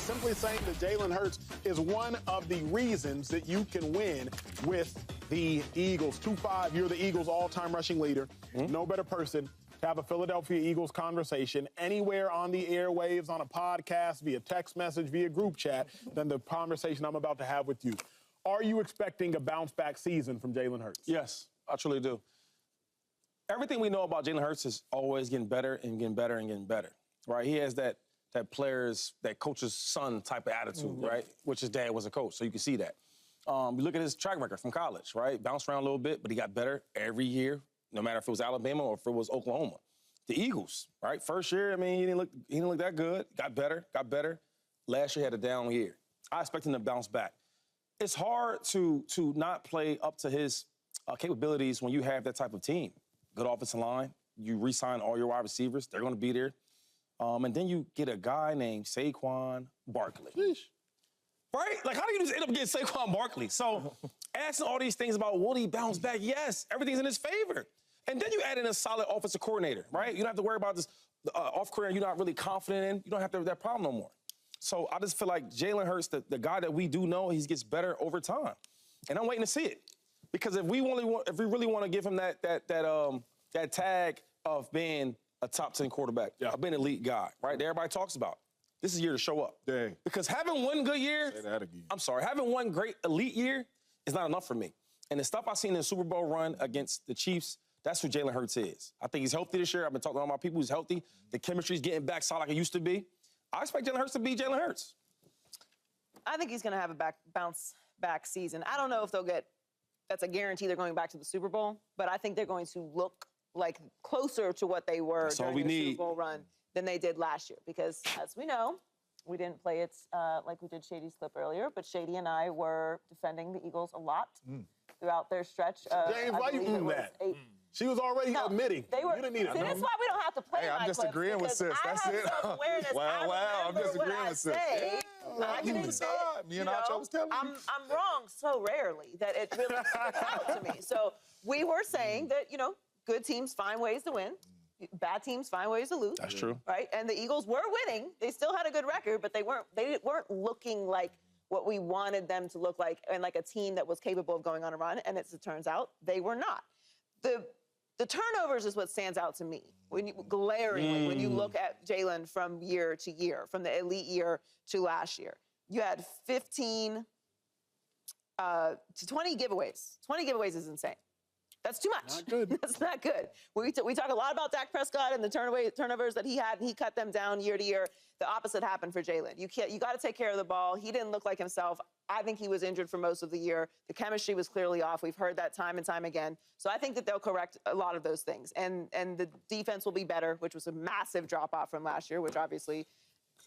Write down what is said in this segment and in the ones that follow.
simply saying that Jalen Hurts is one of the reasons that you can win with the Eagles. 2-5, you're the Eagles' all-time rushing leader. No better person to have a Philadelphia Eagles conversation anywhere on the airwaves, on a podcast, via text message, via group chat, than the conversation I'm about to have with you. Are you expecting a bounce-back season from Jalen Hurts? Yes, I truly do. Everything we know about Jalen Hurts is always getting better and getting better and getting better, right? He has that coach's son type of attitude, right? Which his dad was a coach, so you can see that. You look at his track record from college, right? Bounced around a little bit, but he got better every year, no matter if it was Alabama or if it was Oklahoma. The Eagles, right? First year, I mean, he didn't look that good. Got better. Last year had a down year. I expect him to bounce back. It's hard to not play up to his capabilities when you have that type of team. Good offensive line. You re-sign all your wide receivers. They're going to be there. And then you get a guy named Saquon Barkley. Sheesh. Right? Like, how do you just end up getting Saquon Barkley? So, asking all these things about will he bounce back? Yes, everything's in his favor. And then you add in a solid offensive coordinator, right? You don't have to worry about this off coordinator you're not really confident in. You don't have to have that problem no more. So, I just feel like Jalen Hurts, the guy that we do know, he gets better over time. And I'm waiting to see it. Because if we really want to give him that tag of being a top 10 quarterback, of being an elite guy, right? That everybody talks about. This is a year to show up. Dang. Because having one good year, say that again. I'm sorry, having one great elite year is not enough for me. And the stuff I seen in the Super Bowl run against the Chiefs, that's who Jalen Hurts is. I think he's healthy this year. I've been talking to all my people who's healthy. The chemistry's getting back solid like it used to be. I expect Jalen Hurts to be Jalen Hurts. I think he's going to have a bounce-back season. I don't know if that's a guarantee they're going back to the Super Bowl, but I think they're going to look like closer to what they were during the Super Bowl run than they did last year. Because, as we know, we didn't play it like we did Shady's clip earlier, but Shady and I were defending the Eagles a lot throughout their stretch. James, why you do that? She was already admitting. They were, you didn't need it. that's why we don't have to play I'm just agreeing with sis. That's it. Wow, I'm just agreeing with sis. I can admit, me and Acho was telling you. I'm wrong so rarely that it really sticks out to me. So we were saying that, good teams find ways to win. Bad teams find ways to lose. That's true. Right? And the Eagles were winning. They still had a good record, but they weren't looking like what we wanted them to look like and like a team that was capable of going on a run. And as it turns out, they were not. The turnovers is what stands out to me glaringly when you look at Jalen from year to year, from the elite year to last year. You had 15 to 20 giveaways. 20 giveaways is insane. That's too much. Not good. That's not good. We talk a lot about Dak Prescott and the turnovers that he had, and he cut them down year to year. The opposite happened for Jalen. You got to take care of the ball. He didn't look like himself. I think he was injured for most of the year. The chemistry was clearly off. We've heard that time and time again. So I think that they'll correct a lot of those things. And the defense will be better, which was a massive drop-off from last year, which obviously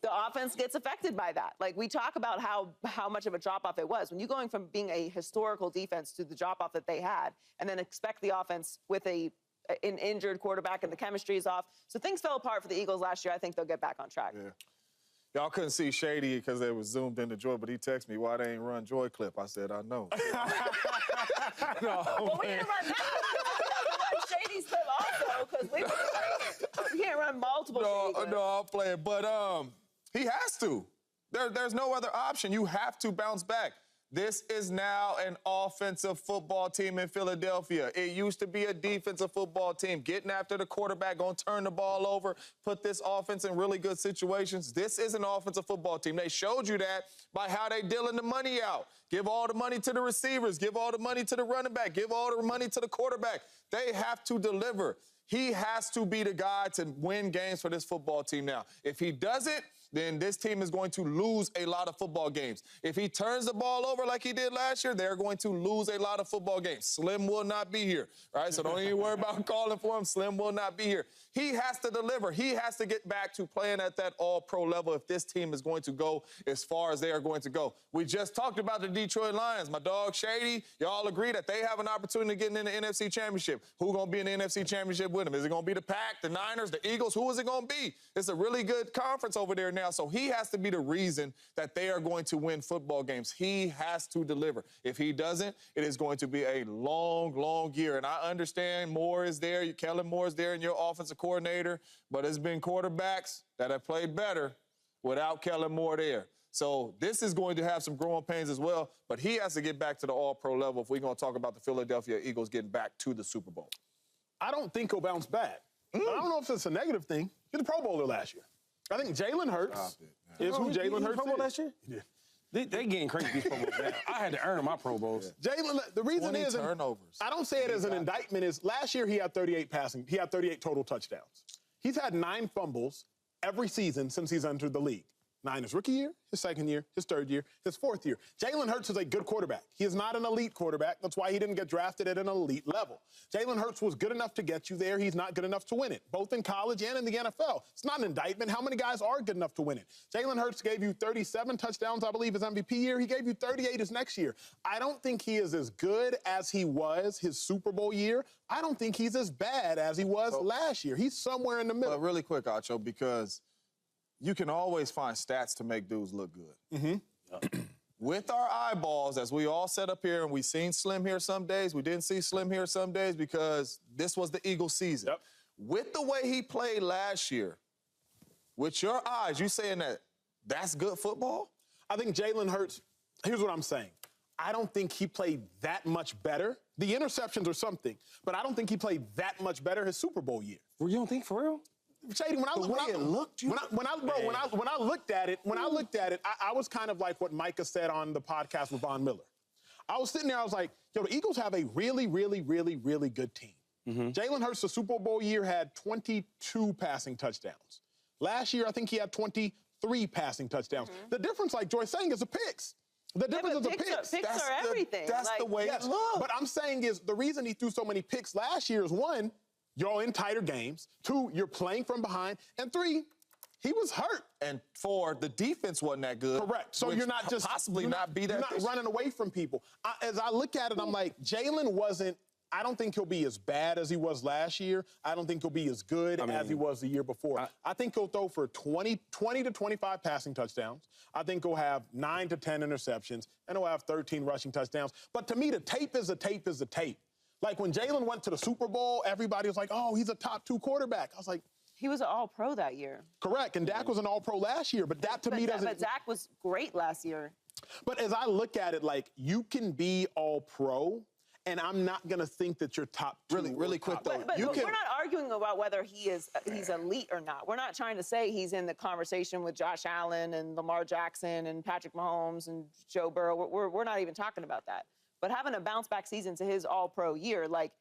the offense gets affected by that. Like, we talk about how much of a drop-off it was. When you're going from being a historical defense to the drop-off that they had, and then expect the offense with an injured quarterback and the chemistry is off. So things fell apart for the Eagles last year. I think they'll get back on track. Yeah. Y'all couldn't see Shady because they was zoomed into Joy, but he texted me, why they ain't run Joy clip? I said, I know. Well, we didn't run that. We run Shady's clip also, because we can't run multiple Shady clips. No, I'm playing. But he has to. There's no other option. You have to bounce back. This is now an offensive football team in Philadelphia. It used to be a defensive football team. Getting after the quarterback, going to turn the ball over, put this offense in really good situations. This is an offensive football team. They showed you that by how they dealing the money out. Give all the money to the receivers. Give all the money to the running back. Give all the money to the quarterback. They have to deliver. He has to be the guy to win games for this football team now. If he doesn't, then this team is going to lose a lot of football games. If he turns the ball over like he did last year, they're going to lose a lot of football games. Slim will not be here, right? So don't even worry about calling for him. Slim will not be here. He has to deliver. He has to get back to playing at that all-pro level if this team is going to go as far as they are going to go. We just talked about the Detroit Lions. My dog Shady, y'all agree that they have an opportunity to get in the NFC Championship. Who's going to be in the NFC Championship with them? Is it going to be the Pack, the Niners, the Eagles? Who is it going to be? It's a really good conference over there now. So he has to be the reason that they are going to win football games. He has to deliver. If he doesn't, it is going to be a long, long year. And I understand Moore is there, Kellen Moore is there, and your offensive coordinator, but it's been quarterbacks that have played better without Kellen Moore there. So this is going to have some growing pains as well, but he has to get back to the all-pro level if we're going to talk about the Philadelphia Eagles getting back to the Super Bowl. I don't think he'll bounce back. But I don't know if it's a negative thing. He was a Pro Bowler last year. I think Jalen Hurts is who Jalen Hurts Pro Bowl is. last year? Yeah. They getting crazy these Pro Bowls now. I had to earn my Pro Bowls. Jalen, the reason is, turnovers. I don't say it as an indictment, is last year he had 38 total touchdowns. He's had 9 fumbles every season since he's entered the league. 9 his rookie year, his second year, his third year, his fourth year. Jalen Hurts is a good quarterback. He is not an elite quarterback. That's why he didn't get drafted at an elite level. Jalen Hurts was good enough to get you there. He's not good enough to win it, both in college and in the NFL. It's not an indictment. How many guys are good enough to win it? Jalen Hurts gave you 37 touchdowns, I believe, his MVP year. He gave you 38 his next year. I don't think he is as good as he was his Super Bowl year. I don't think he's as bad as he was last year. He's somewhere in the middle. But really quick, Acho, because you can always find stats to make dudes look good. With our eyeballs, as we all set up here, and we've seen Slim here some days, we didn't see Slim here some days because this was the Eagles season. Yep. With the way he played last year, with your eyes, you saying that that's good football? I think Jalen Hurts, here's what I'm saying. I don't think he played that much better. The interceptions are something, but I don't think he played that much better his Super Bowl year. Well, you don't think for real? Shady, when I looked at it, I was kind of like what Micah said on the podcast with Von Miller. I was sitting there, I was like, yo, the Eagles have a really, really, really, really good team. Jalen Hurts, the Super Bowl year, had 22 passing touchdowns. Last year, I think he had 23 passing touchdowns. The difference, like Joy's saying, is the picks. The difference is the picks. Picks are everything. That's the way it looks. But I'm saying is the reason he threw so many picks last year is, 1, you're in tighter games. 2, you're playing from behind. And 3, he was hurt. And 4, the defense wasn't that good. Correct. So you're not just possibly not be that. You're not running away from people. As I look at it, I'm like, Jalen wasn't. I don't think he'll be as bad as he was last year. I don't think he'll be as good as he was the year before. I think he'll throw for 20 to 25 passing touchdowns. I think he'll have 9 to 10 interceptions, and he'll have 13 rushing touchdowns. But to me, the tape is a tape is a tape. Like when Jalen went to the Super Bowl, everybody was like, oh, he's a top 2 quarterback. I was like, he was an all-pro that year. Correct, and Dak was an all-pro last year, but that to me doesn't. But Dak was great last year. But as I look at it, like, you can be all-pro, and I'm not going to think that you're top 2. Really quick, though. But we're not arguing about whether he's elite or not. We're not trying to say he's in the conversation with Josh Allen and Lamar Jackson and Patrick Mahomes and Joe Burrow. We're not even talking about that. But having a bounce-back season to his all-pro year, like,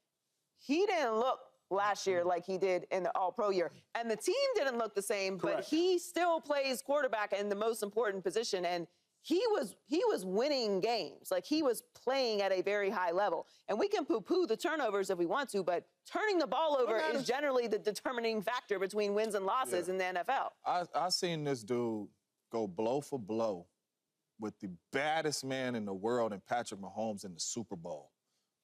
he didn't look last year like he did in the all-pro year. And the team didn't look the same, Correct. but he still plays quarterback in the most important position. And he was winning games. Like, he was playing at a very high level. And we can poo-poo the turnovers if we want to, but turning the ball over is generally the determining factor between wins and losses in the NFL. I seen this dude go blow for blow with the baddest man in the world in Patrick Mahomes in the Super Bowl.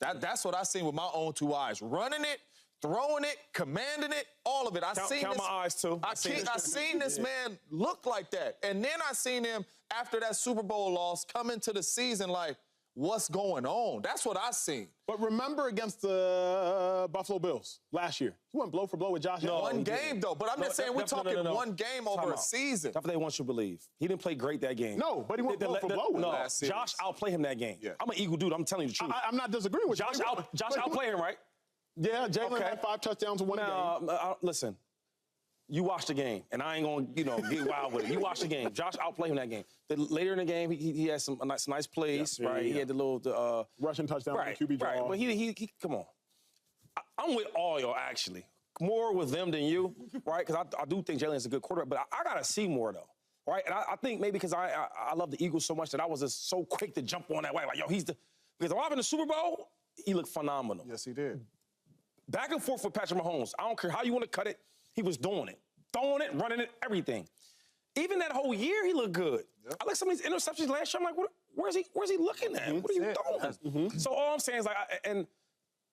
That's what I seen with my own 2 eyes. Running it, throwing it, commanding it, all of it. Count my eyes, too. I seen this man look like that. And then I seen him, after that Super Bowl loss, come into the season like, what's going on? That's what I seen. But remember against the Buffalo Bills last year, he went blow for blow with Josh Allen. One game, though. But I'm just saying, we're talking one game over a season. That's what they want you to believe. He didn't play great that game. No, but he went blow for blow with last series. Josh outplayed him that game. Yeah. I'm an Eagle dude. I'm telling you the truth. I'm not disagreeing with Josh outplayed him, right? Yeah, Jalen had 5 touchdowns in one game. Listen, you watch the game, and I ain't gonna, get wild with it. You watch the game. Josh outplayed him that game. Later in the game, he had some nice plays, right? He had the little rushing touchdown on the QB draw. Right, but he come on. I'm with all y'all actually. More with them than you, right? Because I do think Jalen's a good quarterback, but I gotta see more though, right? And I think maybe because I love the Eagles so much that I was just so quick to jump on that way, like because while I'm in the Super Bowl, he looked phenomenal. Yes, he did. Back and forth with Patrick Mahomes. I don't care how you want to cut it. He was doing it. Throwing it, running it, everything. Even that whole year, he looked good. Yep. I like some of these interceptions last year. I'm like, where's he looking at? What are you doing? So all I'm saying is, like, and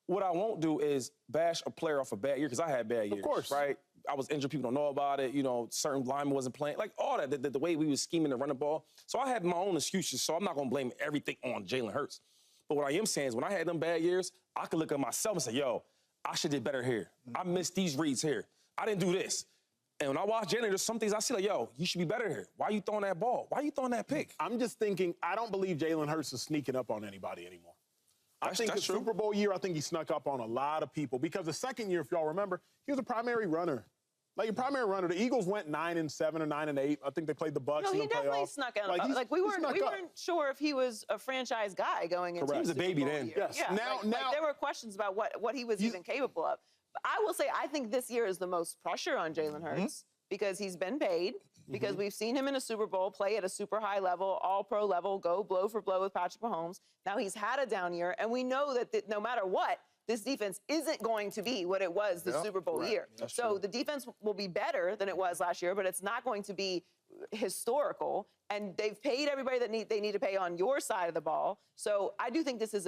what I won't do is bash a player off a bad year, because I had bad years. Of course. Right? I was injured. People don't know about it. Certain linemen wasn't playing. Like, all that. The way we was scheming to run the ball. So I had my own excuses, so I'm not going to blame everything on Jalen Hurts. But what I am saying is, when I had them bad years, I could look at myself and say, yo, I should have did better here. I missed these reads here. I didn't do this. And when I watch Jalen, there's some things I see like, yo, you should be better here. Why are you throwing that ball? Why are you throwing that pick? I'm just thinking, I don't believe Jalen Hurts is sneaking up on anybody anymore. I think the true. Super Bowl year, I think he snuck up on a lot of people because the second year, if y'all remember, he was a primary runner. Like a primary runner, the Eagles went 9-7 or 9-8. I think they played the Bucks in the playoffs. No, he definitely snuck out. Like we weren't sure if he was a franchise guy going into. Correct. He was a baby then. Yes. Yeah. Now, like there were questions about what he was even capable of. But I will say, I think this year is the most pressure on Jalen Hurts because he's been paid. Because we've seen him in a Super Bowl play at a super high level, all-pro level, go blow for blow with Patrick Mahomes. Now he's had a down year, and we know that no matter what, this defense isn't going to be what it was the Super Bowl year. So the defense will be better than it was last year, but it's not going to be historical. And they've paid everybody that they need to pay on your side of the ball. So I do think this is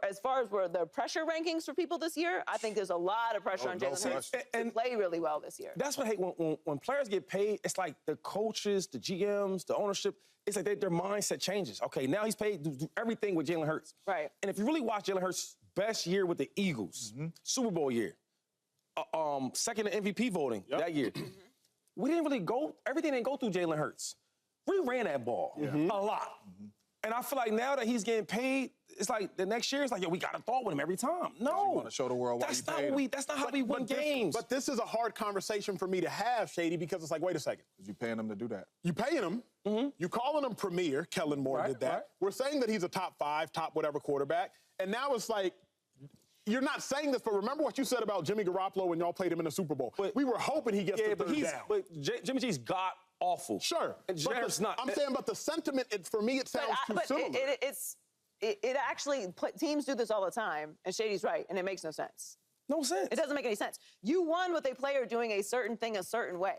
as far as where the pressure rankings for people this year, I think there's a lot of pressure on Jalen Hurts to play really well this year. That's what I hate. When players get paid, it's like the coaches, the GMs, the ownership, it's like their mindset changes. Okay, now he's paid to do everything with Jalen Hurts. Right. And if you really watch Jalen Hurts' best year with the Eagles, Super Bowl year, second in MVP voting that year, we didn't really everything didn't go through Jalen Hurts. We ran that ball a lot. And I feel like now that he's getting paid, it's like the next year, it's like, yo, we got to throw with him every time. No. You want to show the world why you paid him. That's not how we win games. But this is a hard conversation for me to have, Shady, because it's like, wait a second. Because you're paying him to do that. You paying him. You calling him premier. Kellen Moore did that. Right. We're saying that he's a top 5, top whatever quarterback. And now it's like, you're not saying this, but remember what you said about Jimmy Garoppolo when y'all played him in the Super Bowl. But we were hoping he gets the third down. But Jimmy G's got awful. Sure. And Jared's not. I'm saying, but the sentiment, for me, it sounds too similar. It actually, teams do this all the time, and Shady's right, and it makes no sense. No sense. It doesn't make any sense. You won with a player doing a certain thing a certain way.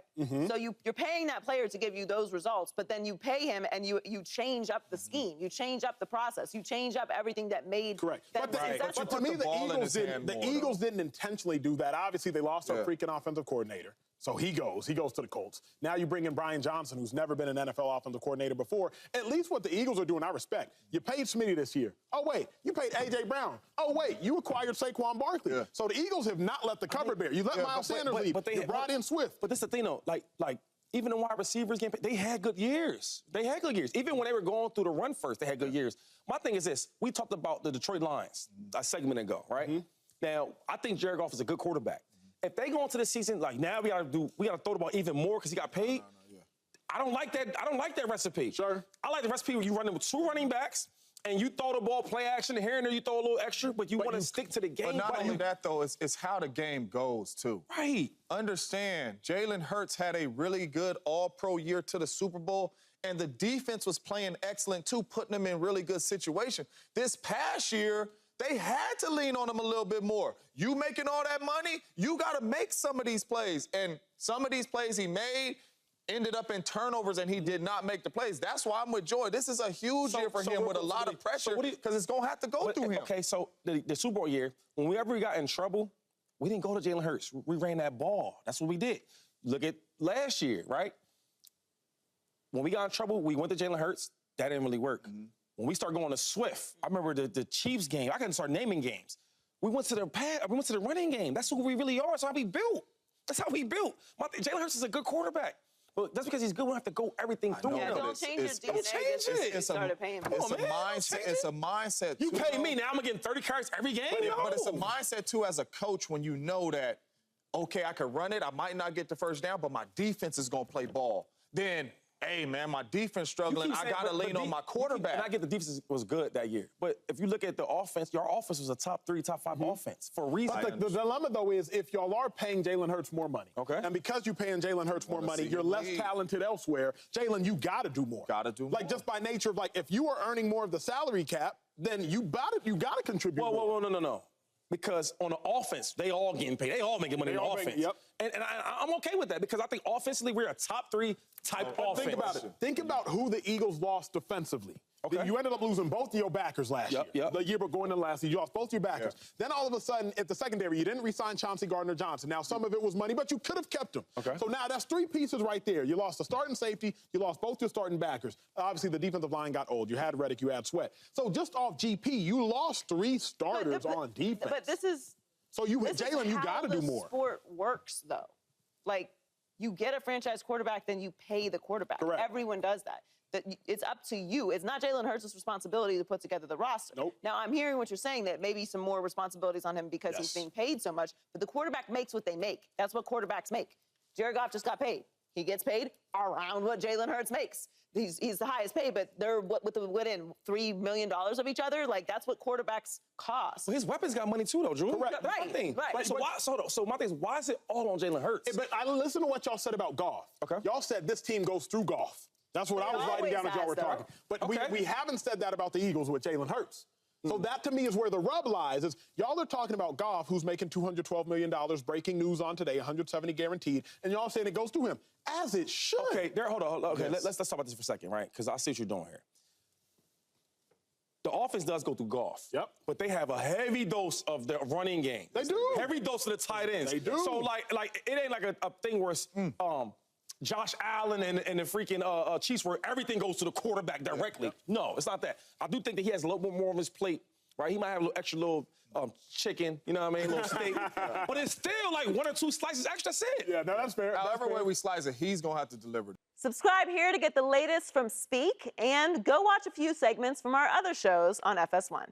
So you're paying that player to give you those results, but then you pay him and you change up the scheme. You change up the process. You change up everything that made Correct. that But to me, the Eagles didn't intentionally do that. Obviously, they lost their freaking offensive coordinator. So he goes to the Colts. Now you bring in Brian Johnson, who's never been an NFL offensive coordinator before. At least what the Eagles are doing, I respect. You paid Smitty this year. Oh, wait, you paid A.J. Brown. Oh, wait, you acquired Saquon Barkley. So the Eagles have not let the cupboard bare. You let Miles Sanders leave. You brought in Swift. But this is the thing, though. Like even the wide receivers getting paid, they had good years. Even when they were going through the run first, they had good years. My thing is this. We talked about the Detroit Lions a segment ago, right? Now, I think Jared Goff is a good quarterback. If they go into this season, like now we gotta throw the ball even more because he got paid. I don't like that. I don't like that recipe. Sure. I like the recipe where you run with 2 running backs and you throw the ball, play action, and here and there you throw a little extra, but you want to stick to the game. But not only that, though, it's how the game goes, too. Right. Understand, Jalen Hurts had a really good all-pro year to the Super Bowl, and the defense was playing excellent, too, putting them in really good situation. This past year, they had to lean on him a little bit more. You making all that money, you got to make some of these plays. And some of these plays he made ended up in turnovers, and he did not make the plays. That's why I'm with Joy. This is a huge year for him with a lot of pressure because it's going to have to go through him. Okay, so the Super Bowl year, whenever we got in trouble, we didn't go to Jalen Hurts. We ran that ball. That's what we did. Look at last year, right? When we got in trouble, we went to Jalen Hurts. That didn't really work. When we start going to Swift, I remember the Chiefs game. I couldn't start naming games. We went to the running game. That's who we really are. That's how we built. Jalen Hurts is a good quarterback. But that's because he's good. We don't have to go everything through him. Don't change your DNA just because you started paying him. It's a mindset. You pay me, now I'm getting 30 carries every game? But it's a mindset, too, as a coach when you know that, okay, I could run it. I might not get the first down, but my defense is going to play ball. Then, hey, man, my defense struggling. I got to lean on my quarterback. And I get the defense was good that year. But if you look at the offense, your offense was a top 3, top 5 offense for a reason. But the dilemma, though, is if y'all are paying Jalen Hurts more money, and because you're paying Jalen Hurts more money, you're less talented elsewhere, Jalen, you got to do more. Like, just by nature of, like, if you are earning more of the salary cap, then you got to contribute more. No. Because on the offense, they all getting paid. They all making money on offense. And I'm okay with that because I think offensively we're a top 3 type offense. Think about it. Think about who the Eagles lost defensively. Okay. You ended up losing both of your backers last year. The year but going into last year, you lost both your backers. Then all of a sudden, at the secondary, you didn't re-sign Chauncey Gardner-Johnson. Now, some of it was money, but you could have kept him. So now that's 3 pieces right there. You lost the starting safety. You lost both your starting backers. Obviously, the defensive line got old. You had Reddick. You had Sweat. So just off GP, you lost 3 starters on defense. But this is... So Jalen, you got to do more. Sport works, though. Like, you get a franchise quarterback, then you pay the quarterback. Correct. Everyone does that. It's up to you. It's not Jalen Hurts' responsibility to put together the roster. Nope. Now, I'm hearing what you're saying, that maybe some more responsibilities on him because he's being paid so much, but the quarterback makes what they make. That's what quarterbacks make. Jared Goff just got paid. He gets paid around what Jalen Hurts makes. He's the highest paid, but they're within $3 million of each other. Like, that's what quarterbacks cost. Well, his weapons got money too, though, Drew. Correct. That's my thing. Right. So my thing is, why is it all on Jalen Hurts? But I listen to what y'all said about Goff. Okay. Y'all said this team goes through Goff. That's what I was writing down as y'all were talking. But we haven't said that about the Eagles with Jalen Hurts. So that, to me, is where the rub lies, is y'all are talking about Goff, who's making $212 million, breaking news on today, 170 guaranteed, and y'all saying it goes through him, as it should. Okay, hold on. Okay, let's talk about this for a second, right? Because I see what you're doing here. The offense does go through Goff. Yep. But they have a heavy dose of the running game. They do. Heavy dose of the tight ends. They do. So, like it ain't like a thing where it's, Josh Allen and the freaking Chiefs where everything goes to the quarterback directly. No, it's not that. I do think that he has a little bit more on his plate, right? He might have a little extra chicken, you know what I mean, a little steak. But it's still like 1 or 2 slices extra, that's it. Yeah, no, that's fair. However way we slice it, he's going to have to deliver. Subscribe here to get the latest from Speak, and go watch a few segments from our other shows on FS1.